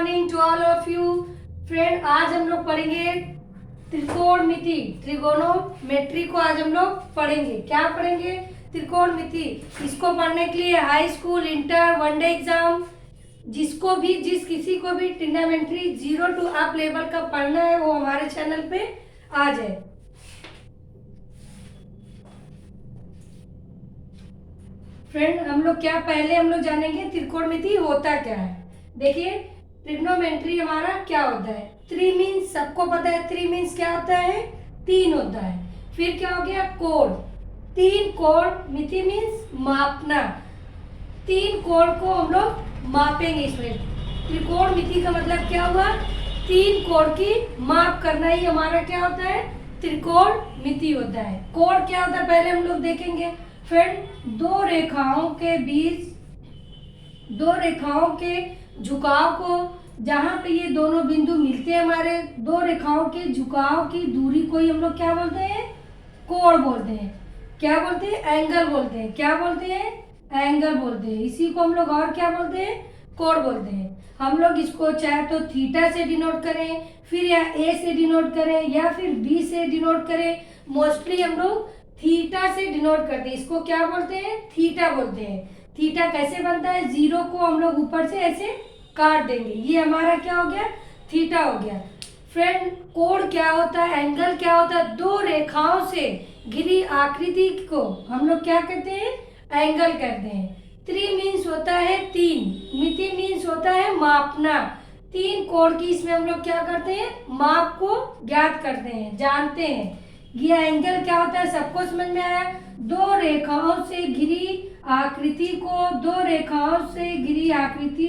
Morning to all of you friend. आज हम लोग पढ़ेंगे त्रिकोणमिति, ट्रिगोनोमेट्री को आज हम लोग पढ़ेंगे। क्या पढ़ेंगे? त्रिकोणमिति। इसको पढ़ने के लिए high school, inter, one day exam, जिस किसी को भी ट्रिग्नोमेट्री 0 to अप लेवल का पढ़ना है वो हमारे चैनल पे आ जाए। फ्रेंड हम लोग पहले हम लोग जानेंगे त्रिकोणमिति होता क्या है। देखिए ट्रिग्नोमेट्री हमारा क्या होता है। 3 मीन्स सबको पता है। 3 मीन्स क्या होता है? 3 होता है। फिर क्या हो गया? कोण। 3 कोण। मिति मीन्स मापना। 3 कोण को हम लोग मापेंगे। इसमें त्रिकोणमिति का मतलब क्या हुआ? 3 कोण की माप करना ही हमारा क्या होता है? त्रिकोणमिति होता है। कोण क्या होता है पहले हम लोग देखेंगे। फ्रेंड दो रेखाओं के झुकाव को, जहाँ पे ये दोनों बिंदु मिलते हैं, हमारे दो रेखाओं के झुकाव की दूरी को ही हम लोग क्या बोलते हैं? कोण बोलते हैं। क्या बोलते हैं? एंगल बोलते हैं। क्या बोलते हैं? एंगल बोलते हैं। इसी को हम लोग और क्या बोलते हैं? कोण बोलते हैं। हम लोग इसको चाहे तो थीटा से डिनोट करें, फिर या ए से डिनोट करें, या फिर बी से डिनोट करें। मोस्टली हम लोग थीटा से डिनोट करते हैं। इसको क्या बोलते हैं? थीटा बोलते हैं। थीटा कैसे बनता है? 0 को हम लोग ऊपर से ऐसे काट देंगे, ये हमारा क्या हो गया? थीटा हो गया। फ्रेंड कोण क्या होता है? एंगल क्या होता है? दो रेखाओं से घिरी आकृति को हम लोग क्या कहते हैं? एंगल कहते हैं। 3 मीन्स होता है 3। मिति मीन्स होता है मापना। 3 कोण की इसमें हम लोग क्या करते हैं? माप को ज्ञात करते हैं, जानते हैं। ये एंगल क्या होता है सबको समझ में आया? दो रेखाओं से घिरी आकृति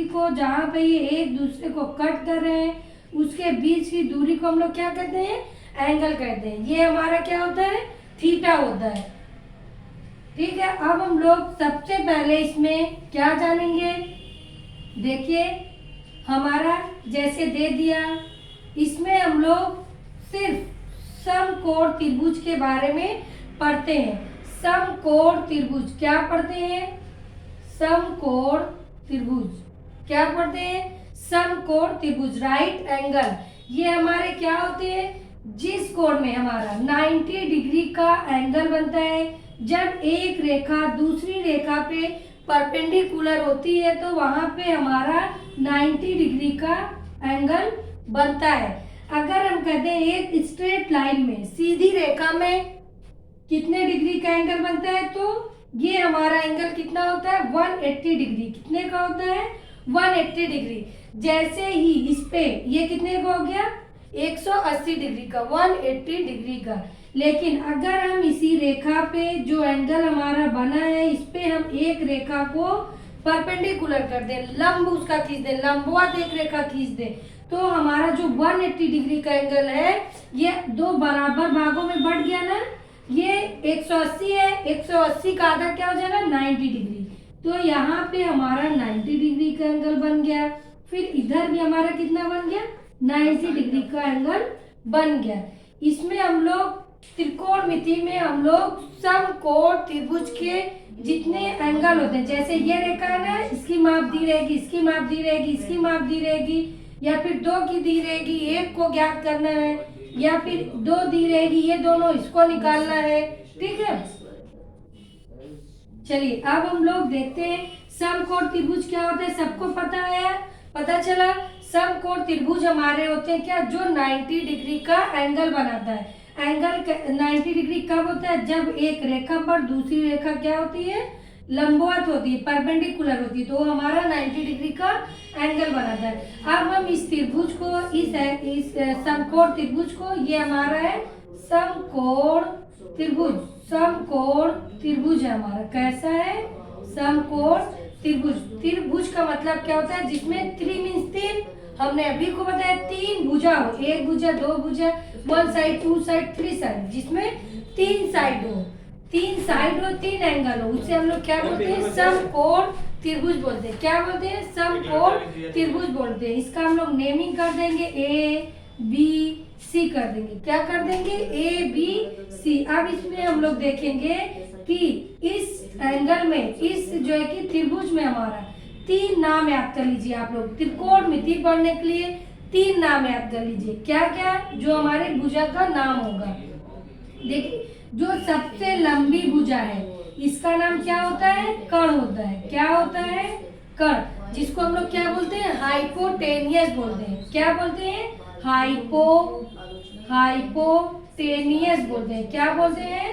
को जहाँ पे ये एक दूसरे को कट कर रहे हैं, उसके बीच की दूरी को हम लोग क्या कहते हैं? एंगल कहते हैं। ये हमारा क्या होता है? थीटा होता है। ठीक है, अब हम लोग सबसे पहले इसमें क्या जानेंगे? देखिए हमारा जैसे दे दिया, इसमें हम लोग सिर्फ समकोण त्रिभुज के बारे में पढ़ते हैं। समकोण त्रिभुज क्या पढ़ते हैं? समकोण त्रिभुज क्या पढ़ते हैं? समकोण त्रिभुज, राइट एंगल। ये हमारे क्या होते हैं? जिस कोण में हमारा 90 डिग्री का एंगल बनता है, जब एक रेखा दूसरी रेखा पे परपेंडिकुलर होती है तो वहां पे हमारा 90 डिग्री का एंगल बनता है। अगर हम कहते हैं एक स्ट्रेट लाइन में, सीधी रेखा में कितने डिग्री का एंगल बनता है, तो ये हमारा एंगल कितना होता है? 180 डिग्री। कितने का होता है? 180 डिग्री। जैसे ही इस पे ये कितने का हो गया? 180 डिग्री का, 180 डिग्री का। लेकिन अगर हम इसी रेखा पे जो एंगल हमारा बना है, इस पे हम एक रेखा को परपेंडिकुलर कर दें, लंब उसका खींच दें, लंबवत एक रेखा खींच दें, तो हमारा जो 180 डिग्री का एंगल है ये दो बराबर भागों में बढ़ गया ना। ये 180 है, 180 का आधा क्या हो जाएगा? 90 डिग्री। तो यहाँ पे हमारा 90 डिग्री का एंगल बन गया। फिर इधर भी हमारा कितना बन गया? 90 डिग्री का एंगल बन गया। इसमें हम लोग त्रिकोणमिति में हम लोग समकोण त्रिभुज के जितने एंगल होते हैं, जैसे ये रेखा है ना, इसकी माप दी रहेगी, इसकी माप दी रहेगी, इसकी माप दी रहेगी, या फिर 2 की दी रहेगी, एक को ज्ञात करना है, या फिर 2 दी रहेगी, ये दोनों इसको निकालना है। ठीक है, चलिए अब हम लोग देखते हैं समकोण त्रिभुज क्या होता है। सबको पता है, पता चला। समकोण त्रिभुज हमारे होते हैं क्या? जो 90 डिग्री का एंगल बनाता है। एंगल 90 डिग्री कब होता है? जब एक रेखा पर दूसरी रेखा क्या होती है? लंबवत होती है, परपेंडिकुलर होती है, तो हमारा 90 डिग्री का एंगल बनाता है। अब हम इस त्रिभुज को, इस समकोण त्रिभुज को, ये हमारा है समकोण त्रिभुज। समकोण त्रिभुज है हमारा। कैसा है? समकोण त्रिभुज। त्रिभुज का मतलब क्या होता है? जिसमें 3 मीन्स 3, हमने अभी को बताया 3 भुजा हो, 1 भुजा, 2 भुजा, 1 साइड, 2 साइड, 3 साइड, जिसमें 3 साइड हो, 3 साइड हो, 3 एंगल हो, उसे हम लोग क्या बोलते हैं? समकोण त्रिभुज बोलते हैं। क्या बोलते हैं? समकोण त्रिभुज बोलते हैं। इसका हम लोग नेमिंग कर देंगे, ए बी सी कर देंगे। क्या कर देंगे? A B C. अब इसमें हम लोग देखेंगे कि इस एंगल में, इस जो है कि त्रिभुज में हमारा तीन नाम याद कर लीजिए आप लोग। त्रिकोणमिति पढ़ने के लिए तीन नाम याद कर लीजिए। क्या क्या? जो हमारे भुजा का नाम होगा। देखिए, जो सबसे लंबी भुजा है इसका नाम क्या होता है? कर्ण होता है। क्या होता है? कर्ण, जिसको हम लोग क्या बोलते हैं? हाइपोटेनियस बोलते हैं। क्या बोलते हैं? हाइपोटेनियस बोलते हैं। क्या बोलते हैं?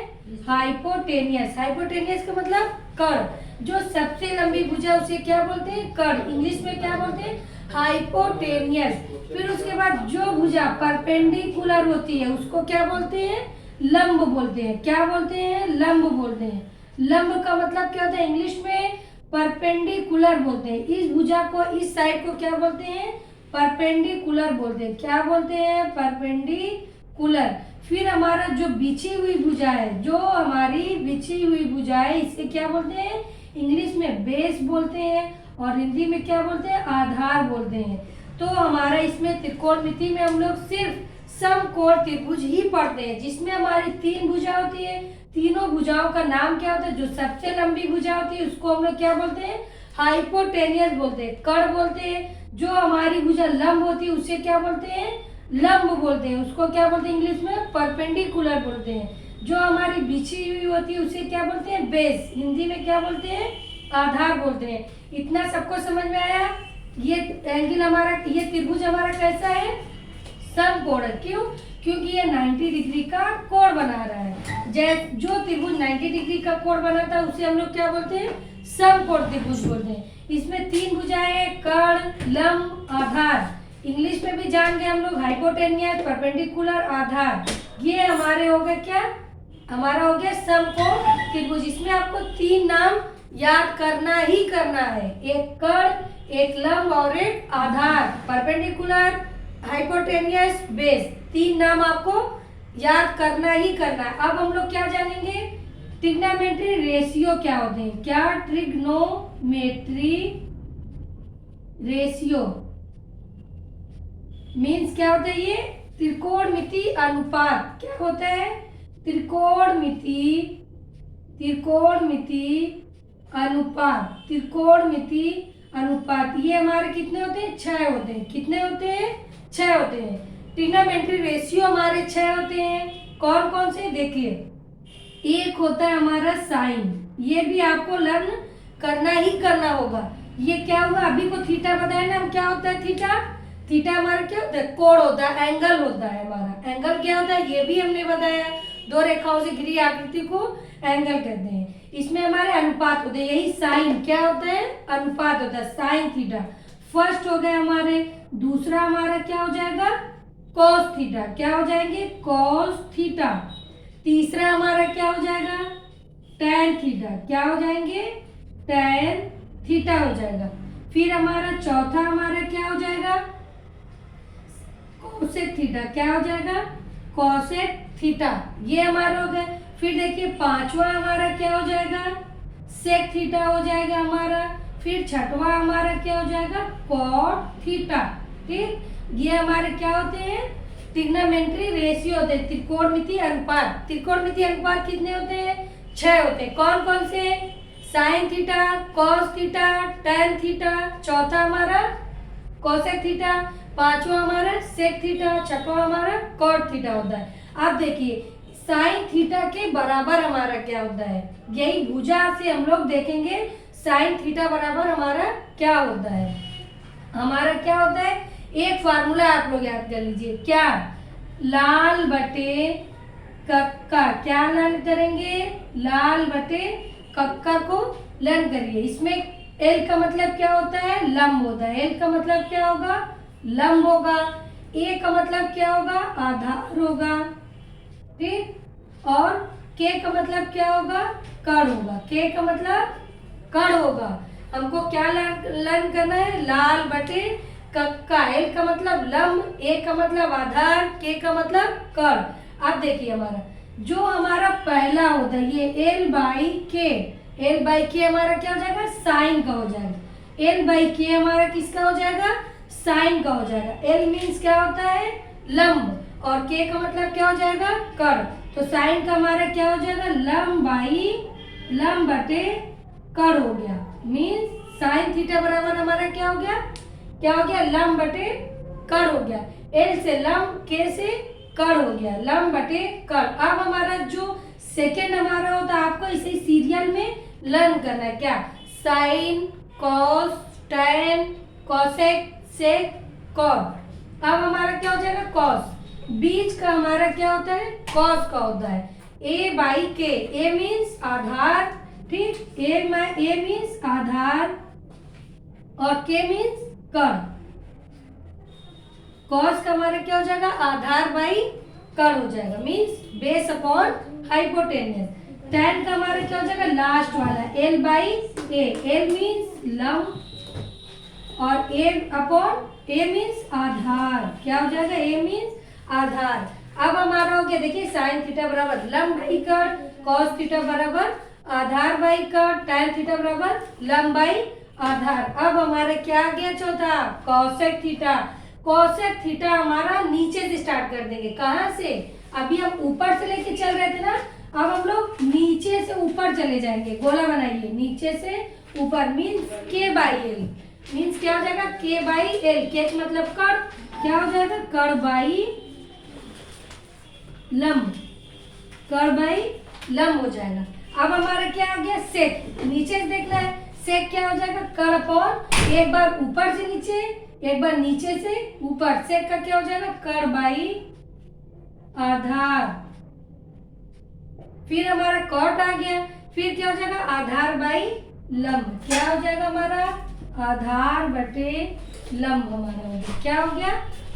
हाइपोटेनियस। हाइपोटेनियस का मतलब कर्ण। जो सबसे लंबी भुजा उसे क्या बोलते हैं? कर्ण। इंग्लिश में क्या बोलते हैं? हाइपोटेनियस। फिर उसके बाद जो भुजा परपेंडिकुलर होती है उसको क्या बोलते हैं? लंब बोलते हैं। क्या बोलते हैं? लंब बोलते हैं। लंब का मतलब क्या होता है? इंग्लिश में परपेंडिकुलर बोलते हैं। इस भुजा को, इस साइड को क्या बोलते हैं? परपेंडिकुलर बोलते हैं। क्या बोलते हैं? परपेंडिकुलर। फिर हमारा जो बिछी हुई भुजा है, जो हमारी बिछी हुई भुजा है, इसे क्या बोलते हैं? इंग्लिश में बेस बोलते हैं और हिंदी में क्या बोलते हैं? आधार बोलते हैं। तो हमारा इसमें त्रिकोणमिति में हम लोग सिर्फ समकोण त्रिभुज ही पढ़ते हैं, जिसमें हमारी तीन भुजा होती है। तीनों भुजाओं का नाम क्या होता है? जो सबसे लंबी भुजा होती है उसको हम लोग क्या बोलते हैं? हाइपोटेनियस बोलते हैं, कर्ण बोलते हैं। जो हमारी भुजा लंब होती है उसे क्या बोलते हैं? लंब बोलते हैं। उसको क्या बोलते हैं? इंग्लिश में परपेंडिकुलर बोलते हैं। जो हमारी बिछी हुई होती है उसे क्या बोलते हैं? बेस। हिंदी में क्या बोलते हैं? आधार बोलते हैं। इतना सबको समझ में आया? ये एंगल हमारा, ये त्रिभुज हमारा कैसा है? समकोण। क्यों? क्योंकि ये 90 डिग्री का कोण बना रहा है। जो त्रिभुज 90 डिग्री का कोण बनाता है उसे हम लोग क्या बोलते हैं? समकोण त्रिभुज बोलते हैं। इसमें तीन भुजाएं, कर्ण, लंब, आधार। इंग्लिश में भी जान गए हम लोग, हाइपोटेनियस, परपेंडिकुलर, आधार। ये हमारे हो गए क्या? हमारा हो गया समकोण त्रिभुज। इसमें आपको तीन नाम याद करना ही करना है। एक कर्ण, एक लंब और एक आधार। Perpendicular, hypotenuse, base. तीन नाम आपको याद करना ही करना है। अब हम लोग क्या जानेंगे? ट्रिग्नोमेट्री रेशियो क्या होते हैं? क्या? ट्रिग्नोमेट्री रेशियो मीन्स क्या होता है? ये त्रिकोणमिति अनुपात। क्या होता है? त्रिकोणमिति अनुपात। त्रिकोणमिति अनुपात। ये हमारे कितने होते हैं? 6 होते हैं। कितने होते हैं? 6 होते हैं। ट्रिग्नोमेट्री रेशियो हमारे 6 होते हैं। कौन कौन से? देखिए, एक होता है हमारा साइन। ये भी आपको लर्न करना ही करना होगा। ये क्या हुआ? अभी को थीटा बताया ना हम। क्या होता है थीटा? थीटा हमारा क्या होता है? कोण होता है, एंगल होता है हमारा। एंगल क्या होता है? ये भी हमने बताया। दो रेखाओं से घिरी आकृति को एंगल कहते हैं। इसमें हमारे अनुपात होते हैं। यही साइन क्या होता है? अनुपात होता है, साइन थीटा। फर्स्ट हो गए हमारे। दूसरा हमारा क्या हो जाएगा? Cos theta. क्या हो जाएंगे? Cos theta. तीसरा हमारा क्या हो जाएगा? Tan theta. क्या हो जाएंगे? टैन थीटा हो जाएगा। फिर हमारा चौथा हमारा क्या हो जाएगा? Cosec theta. क्या हो जाएगा? Cosec theta. ये हमारा हो गया। फिर देखिए, पांचवा हमारा क्या हो जाएगा? सेक थीटा हो जाएगा हमारा। फिर छठवा हमारा क्या हो जाएगा? Cot theta. ठीक, ये हमारे क्या होते हैं? ट्रिग्नोमेट्री रेशियो होते हैं, त्रिकोणमिति अनुपात। त्रिकोणमिति अनुपात कितने होते हैं? 6 होते हैं। कौन कौन से? Sine theta, cos theta, tan theta. चौथा हमारा कोसेक थीटा। पांचवा हमारा सेक थीटा। छठवा हमारा कॉट थीटा होता है। अब देखिए, साइन थीटा के बराबर हमारा क्या होता है? यही भुजा से हम लोग देखेंगे साइन थीटा बराबर हमारा क्या होता है। हमारा क्या होता है? एक फार्मूला आप लोग याद कर लीजिए। क्या? लाल बटे कक्का। क्या लर्न करेंगे? लाल बटे कक्का को लर्न करिए। इसमें एल का मतलब क्या होता है? लंब होता है। एल का मतलब क्या होगा? लंब होगा। ए का मतलब क्या होगा? आधार होगा। ठीक, और के का मतलब क्या होगा? कर्ण होगा। के का मतलब कर्ण होगा। हमको क्या लर्न करना है? लाल बटे कक्का। एल का मतलब लंब, ए का मतलब आधार, के का मतलब कर्ण। अब देखिए, हमारा जो हमारा पहला होता है ये एल बाई के। एल बाई के हमारा क्या हो जाएगा? साइन का हो जाएगा। एल बाई के हमारा किसका हो जाएगा? साइन का हो जाएगा। एल मीन्स क्या होता है? लंब, और के का मतलब क्या हो जाएगा? कर्ण। तो साइन का हमारा क्या हो जाएगा? लंब बाई लंब बटे कर्ण हो गया, मीन्स साइन थीटा बराबर हमारा क्या हो गया, क्या हो गया, लंब बटे कड़ हो गया। एल से लंब, के से कड़ हो गया, लंब बटे कड़। अब हमारा जो सेकेंड हमारा होता है, आपको इसे सीरियल में लर्न करना है। क्या, साइन, कॉस, टैन, कोसेक, सेक, कॉट। अब हमारा क्या हो जाएगा, कॉस। बीच का हमारा क्या होता है, कॉस का होता है। ए बाई के, ए मीन्स आधार, ठीक, ए मीन्स आधार और के मीन्स कड़। कॉस का हमारा क्या हो जाएगा, आधार बाई कड़ हो जाएगा, means base upon hypotenuse. Tan का हमारा क्या हो जाएगा, लास्ट वाला, L by A, L means लंब और ए अपॉन ए मीन्स आधार। क्या हो जाएगा, ए मीन्स आधार। अब हमारा हो गया, देखिए साइन थीटा बराबर लंब बाई कड़, कॉस थीटा बराबर आधार बाई कड़, टैन थीटा बराबर लंब बाई आधार। अब हमारा क्या आ गया चौथा, कॉसेक थीटा। कॉसेक थीटा हमारा नीचे से स्टार्ट कर देंगे, कहाँ से, अभी हम ऊपर से लेके चल रहे थे ना, अब हम लोग नीचे से ऊपर चले जाएंगे। गोला बनाइए, नीचे से ऊपर, मीन्स के बाई एल, मीन्स क्या हो जाएगा, के बाई एल। के मतलब कड़, क्या हो जाएगा, कड़ बाई लंब, कड़ बाई लंब हो जाएगा। अब हमारा क्या आ गया, सेक। नीचे से देखना है, सेक क्या हो जाएगा, कड़ अपॉन, एक बार ऊपर से नीचे, एक बार नीचे से ऊपर। सेक का क्या हो जाएगा, कड़ बाई आधार। फिर हमारा कॉट आ गया, फिर क्या हो जाएगा, आधार बाई लंब। क्या हो जाएगा हमारा, आधार बटे लंब हमारा हो गया। क्या हो गया,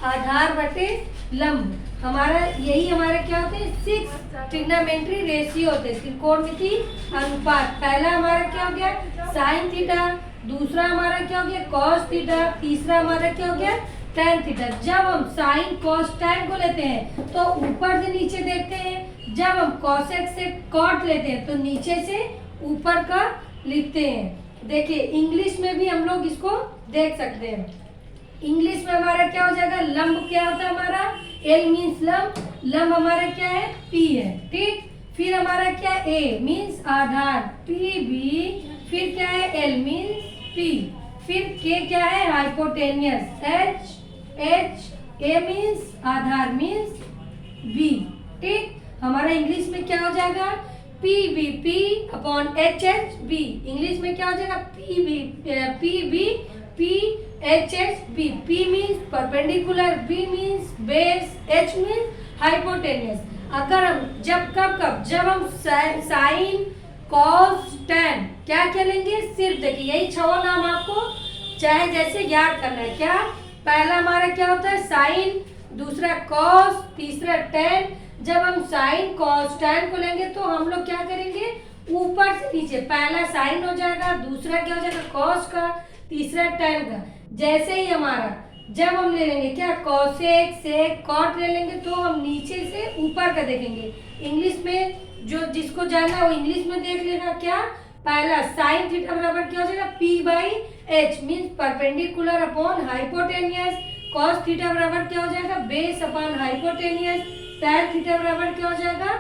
आधार बटे लंब। हमारा यही हमारे क्या होते हैं, 6 ट्रिग्नोमेट्री रेशियो होते हैं, त्रिकोणमिति अनुपात। पहला हमारा क्या हो गया, साइन थीटा, दूसरा हमारा क्या हो गया, कॉस थीटा, तीसरा हमारा क्या हो गया, टैन थीटा। जब हम साइन कॉस टैन को लेते हैं तो ऊपर से नीचे देखते हैं, जब हम कॉसेक से कॉट लेते हैं तो नीचे से ऊपर का लिखते हैं। देखिए इंग्लिश में भी हम लोग इसको देख सकते हैं। इंग्लिश में हमारा क्या हो जाएगा, लंब क्या होता है हमारा, एल मीन्स लंब, लंब हमारा क्या है, पी है, ठीक। फिर हमारा क्या, ए मीन्स आधार, पी बी, फिर क्या है, एल मीन्स पी, फिर के क्या है, hypotenuse, H H, A means आधार मीन्स बी, ठीक। हमारा इंग्लिश में क्या हो जाएगा, P B P upon H H B. English में क्या हो जाएगा, P B P H H B. P means perpendicular, B means base, H means hypotenuse. अगर हम जब हम साइन कॉस टैन क्या क्या लेंगे, सिर्फ देखिए यही 6 नाम आपको चाहे जैसे याद करना है। क्या, पहला हमारा क्या होता है, साइन, दूसरा कॉस, तीसरा टैन। जब हम साइन कॉस टैन को लेंगे तो हम लोग क्या करेंगे, ऊपर से नीचे, पहला साइन हो जाएगा, दूसरा क्या हो जाएगा, कॉस का, तीसरा टैन का। जैसे ही हमारा जब हम ले लेंगे क्या, कॉसेक सेक कॉट ले लेंगे तो हम नीचे से ऊपर का देखेंगे। इंग्लिश में जो जिसको जानना है वो इंग्लिश में देख लेगा। क्या, पहला साइन थीटा बराबर क्या हो जाएगा, P by H means perpendicular upon hypotenuse. Cos theta बराबर क्या हो जाएगा, base upon hypotenuse. Tan theta बराबर क्या हो जाएगा,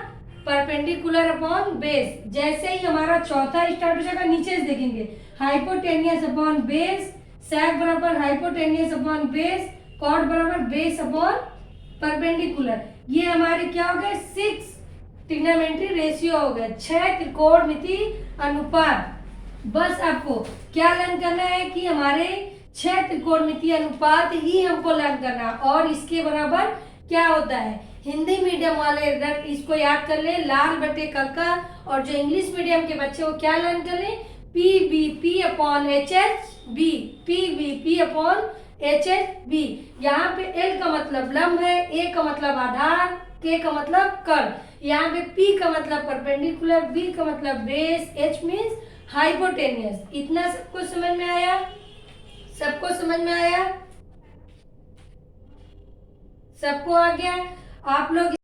परपेंडिकुलर अपॉन बेस। जैसे ही हमारा चौथा स्टार्ट हो जाएगा, नीचे से देखेंगे, हाइपोटेनियस अपॉन बेस, सैक बराबर हाइपोटेनियस अपॉन बेस, कॉट बराबर बेस अपॉन परपेंडिकुलर। ये हमारे क्या हो गए, 6 ट्रिग्नोमेट्री रेशियो हो गए, 6 त्रिकोणमिति अनुपात। बस आपको क्या लर्न करना है कि हमारे 6 त्रिकोणमिति अनुपात ही हमको लर्न करना, और इसके बराबर क्या होता है। हिंदी मीडियम वाले अगर इसको याद कर ले, लाल बटे कलका, और जो इंग्लिश मीडियम के बच्चे वो क्या लर्न कर ले, P B P upon H H B, P B P upon H H B. यहाँ पे एल का मतलब लंब है, ए का मतलब आधार, के का मतलब कड़, यहाँ पे पी का मतलब परपेंडिकुलर, बी का मतलब बेस, एच मीन्स हाइपोटेनियस। इतना सबको समझ में आया, सबको समझ में आया, सबको आ गया। आप लोग